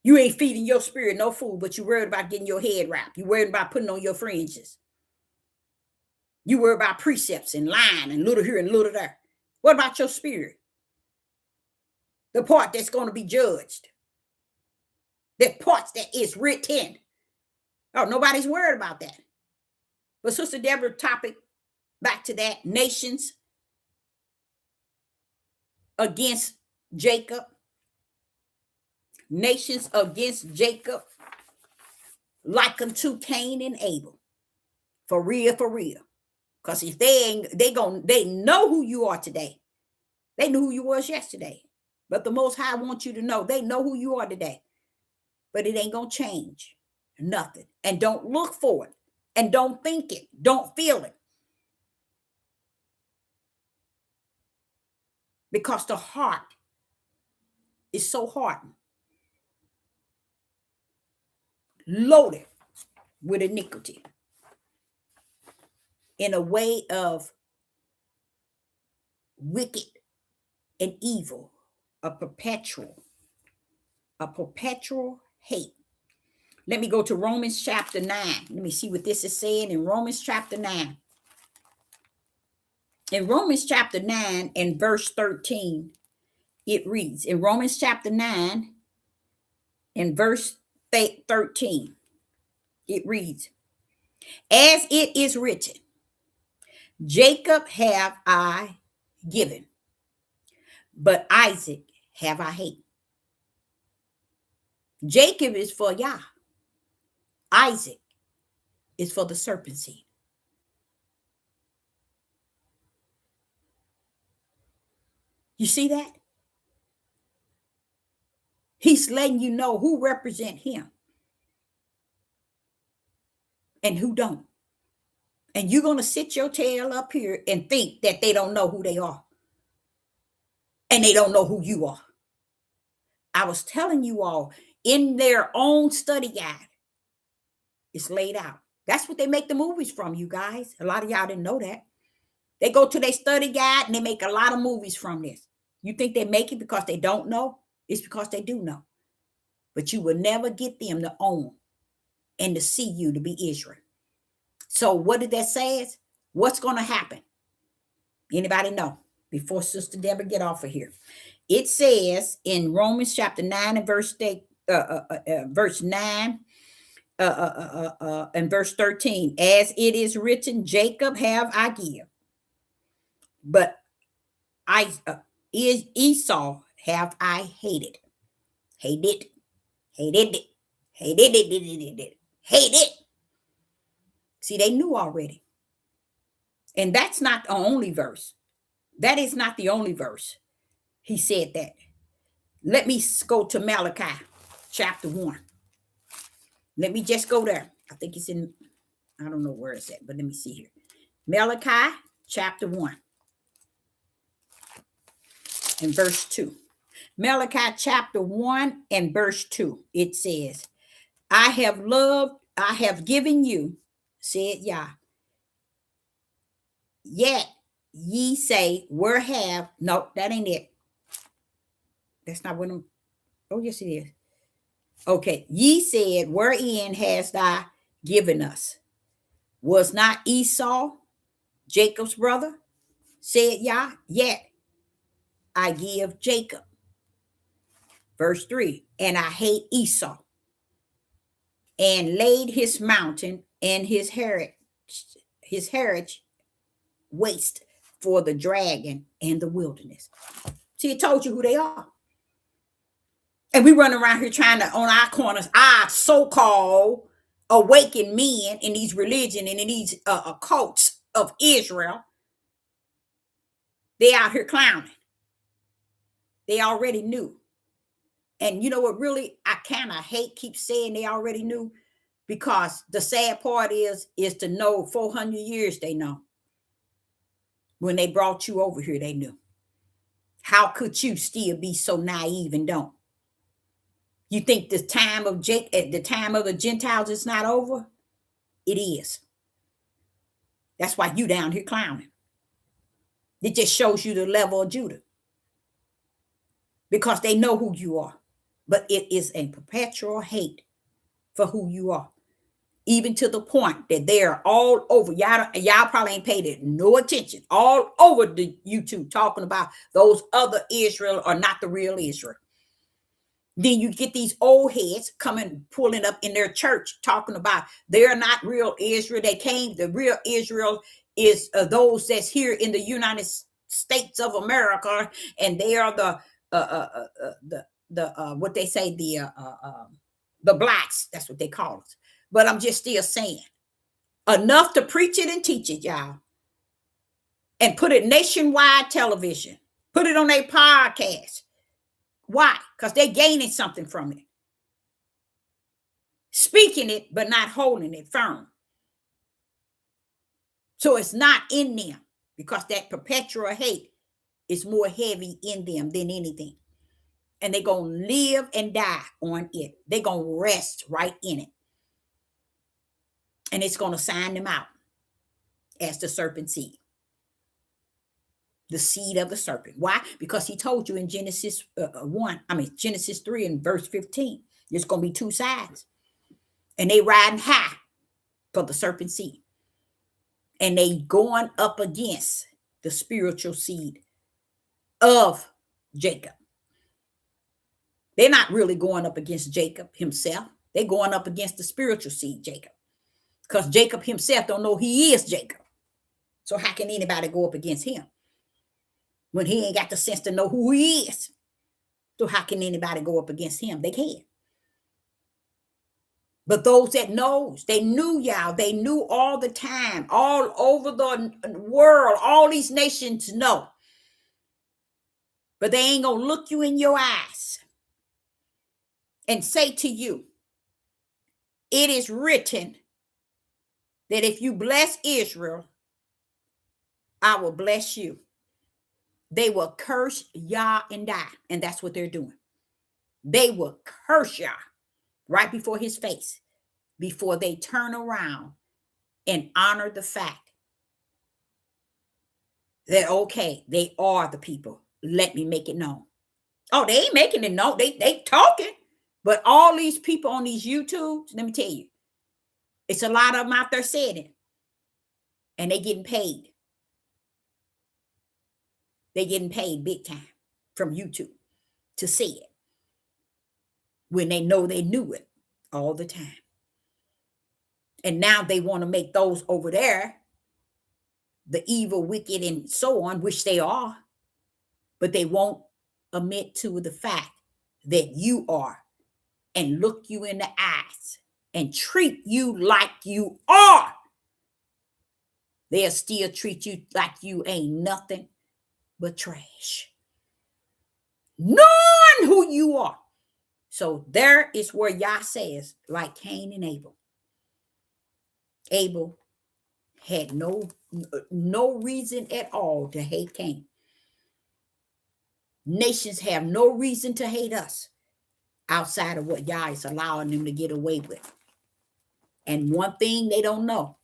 You ain't feeding your spirit no food, but you worried about getting your head wrapped. You worried about putting on your fringes. You worried about precepts and lying and little here and little there. What about your spirit? The part that's going to be judged. The parts that is written. Oh, nobody's worried about that. But Sister Deborah's topic, back to that, nations against Jacob. Nations against Jacob, like unto Cain and Abel. For real, for real. Because if they know who you are today. They knew who you was yesterday. But the Most High wants you to know they know who you are today. But it ain't going to change. Nothing. And don't look for it. And don't think it. Don't feel it. Because the heart is so hardened. Loaded with iniquity. In a way of wicked and evil, a perpetual hate. Let me go to Romans chapter 9. Let me see what this is saying in Romans chapter 9. In Romans chapter 9 and verse 13, it reads, in Romans chapter 9 and verse 13, it reads, as it is written, Jacob have I given, but Isaac have I hate. Jacob is for Yah. Isaac is for the serpent seed. You see that? He's letting you know who represent him and who don't. And you're going to sit your tail up here and think that they don't know who they are. And they don't know who you are. I was telling you all, in their own study guide, it's laid out. That's what they make the movies from, you guys. A lot of y'all didn't know that. They go to their study guide and they make a lot of movies from this. You think they make it because they don't know? It's because they do know. But you will never get them to own and to see you to be Israel. So what did that say? What's going to happen? Anybody know? Before Sister Deborah get off of here. It says in Romans chapter 9 and verse 9, in verse 13, as it is written, Jacob have I give, but I is Esau have I hated. Hated, hated it, hated it, hated it. See, they knew already. And that's not the only verse. That is not the only verse. He said that. Let me go to Malachi chapter 1. Let me just go there. I think it's in, I don't know where it's at, but let me see here. Malachi chapter 1 and verse 2. Malachi chapter 1 and verse 2. It says, I have given you, said Yah. Yet ye say, where have, no, that ain't it. That's not what I'm, oh, yes, it is. Okay, ye said, wherein hast thou given us? Was not Esau Jacob's brother? Said Yah, yet I give Jacob. Verse 3, and I hate Esau, and laid his mountain and his heritage waste for the dragon and the wilderness. See, it told you who they are. And we run around here trying to, on our corners, our so-called awakened men in these religion and in these cults of Israel. They out here clowning. They already knew. And you know what really I kind of hate keep saying they already knew, because the sad part is to know 400 years they know. When they brought you over here, they knew. How could you still be so naive and don't? You think the time of the time of the Gentiles is not over? It is. That's why you down here clowning. It just shows you the level of Judah. Because they know who you are. But it is a perpetual hate for who you are. Even to the point that they're all over. Y'all probably ain't paid it no attention. All over the YouTube talking about those other Israel are not the real Israel. Then you get these old heads coming, pulling up in their church, talking about they're not real Israel. The real Israel is those that's here in the United States of America, and they are what they say, the blacks. That's what they call us. But I'm just still saying, enough to preach it and teach it, y'all, and put it nationwide television, put it on their podcast. Why? Because they're gaining something from it. Speaking it, but not holding it firm. So it's not in them, because that perpetual hate is more heavy in them than anything. And they're going to live and die on it. They're going to rest right in it. And it's going to sign them out as the serpent seed. The seed of the serpent. Why? Because he told you in Genesis 3 and verse 15, there's going to be two sides. And they riding high for the serpent seed. And they going up against the spiritual seed of Jacob. They're not really going up against Jacob himself. They're going up against the spiritual seed, Jacob. Because Jacob himself don't know he is Jacob. So how can anybody go up against him when he ain't got the sense to know who he is? So how can anybody go up against him? They can't. But those that knows, they knew y'all. They knew all the time, all over the world. All these nations know. But they ain't going to look you in your eyes and say to you, it is written that if you bless Israel, I will bless you. They will curse Yah and die. And that's what they're doing. They will curse Yah right before his face, before they turn around and honor the fact that, okay, they are the people. Let me make it known. Oh, they ain't making it known. They talking. But all these people on these YouTubes, let me tell you, it's a lot of them out there saying it. And they getting paid. They getting paid big time from YouTube to say it when they know they knew it all the time. And now they want to make those over there the evil, wicked, and so on, which they are, but they won't admit to the fact that you are and look you in the eyes and treat you like you are. They'll still treat you like you ain't nothing but trash, knowing who you are. So there is where Yah says, like Cain and Abel. Abel had no reason at all to hate Cain. Nations have no reason to hate us outside of what Yah is allowing them to get away with. And one thing they don't know,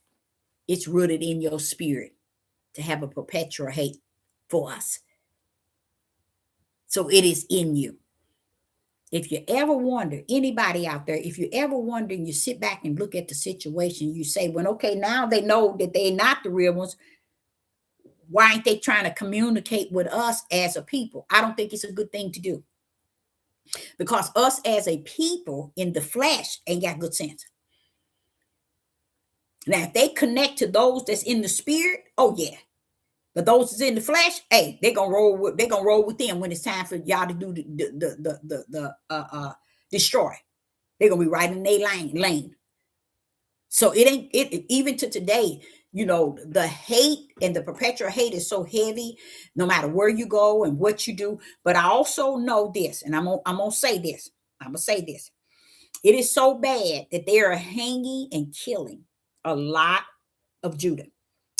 it's rooted in your spirit to have a perpetual hate for us. So it is in you. If you ever wonder, anybody out there, if you ever wonder and you sit back and look at the situation, you say, well, okay, now they know that they're not the real ones. Why ain't they trying to communicate with us as a people? I don't think it's a good thing to do. Because us as a people in the flesh ain't got good sense. Now, if they connect to those that's in the spirit, oh yeah. But those that's in the flesh, hey, they're gonna roll with them when it's time for y'all to do the destroy. They're gonna be right in their lane. So it ain't it even to today, you know, the hate and the perpetual hate is so heavy, no matter where you go and what you do. But I also know this, and I'm gonna say this. I'm gonna say this. It is so bad that they are hanging and killing a lot of Judah.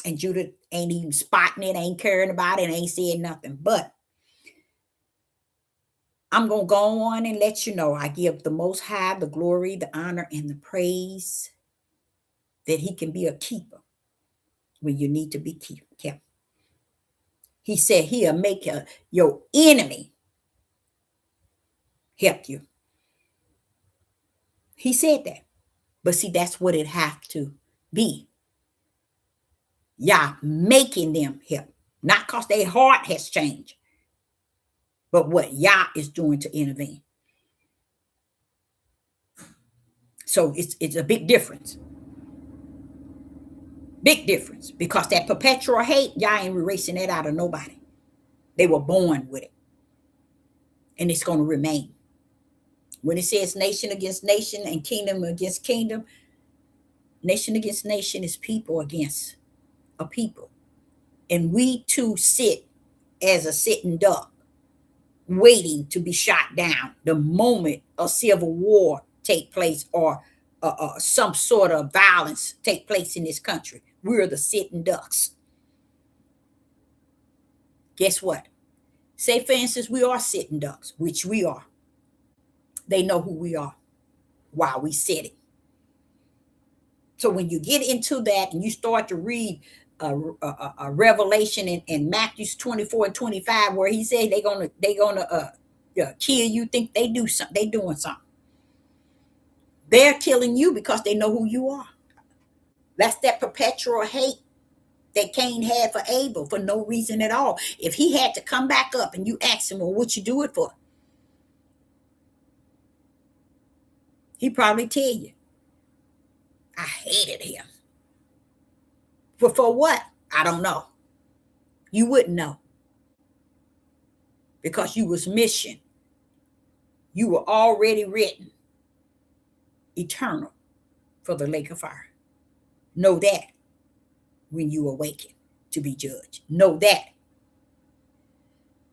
And Judah ain't even spotting it, ain't caring about it, ain't saying nothing. But I'm going to go on and let you know I give the Most High the glory, the honor, and the praise that he can be a keeper when you need to be kept. He said he'll make your enemy help you. He said that. But see, that's what it have to be. Yah making them help. Not because their heart has changed, but what Yah is doing to intervene. So it's a big difference. Big difference. Because that perpetual hate, Yah ain't erasing that out of nobody. They were born with it. And it's going to remain. When it says nation against nation and kingdom against kingdom, nation against nation is people against a people. And we too sit as a sitting duck, waiting to be shot down the moment a civil war take place or some sort of violence take place in this country. We're the sitting ducks. Guess what? Say, for instance, we are sitting ducks, which we are. They know who we are while we sitting. So when you get into that and you start to read a Revelation in Matthew 24 and 25, where he said they're gonna kill you, think they do something, they doing something. They're killing you because they know who you are. That's that perpetual hate that Cain had for Abel for no reason at all. If he had to come back up and you ask him, well, what you do it for? He'd probably tell you, I hated him. But for what? I don't know. You wouldn't know. Because you was mission. You were already written eternal for the lake of fire. Know that when you awaken to be judged. Know that.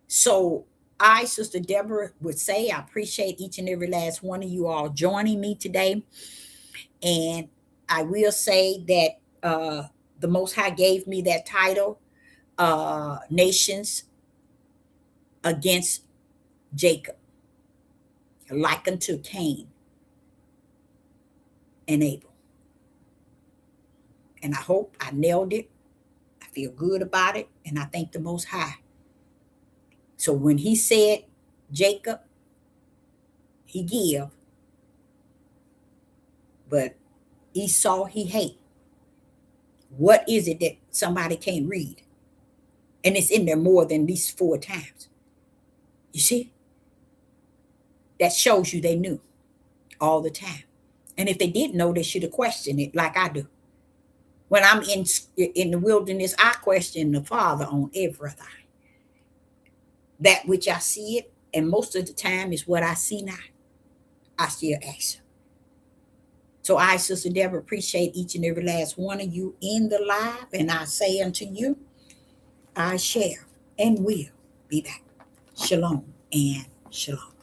So I, Sister Deborah, would say I appreciate each and every last one of you all joining me today. And I will say that the Most High gave me that title, Nations Against Jacob, like unto Cain and Abel. And I hope I nailed it. I feel good about it. And I thank the Most High. So when he said Jacob, he give. But Esau, he hate. What is it that somebody can't read? And it's in there more than these 4 times. You see? That shows you they knew all the time. And if they didn't know, they should have questioned it like I do. When I'm in the wilderness, I question the Father on everything. That which I see it, and most of the time is what I see now. I still ask him. So I, Sister Deborah, appreciate each and every last one of you in the live. And I say unto you, I shall and will be back. Shalom and shalom.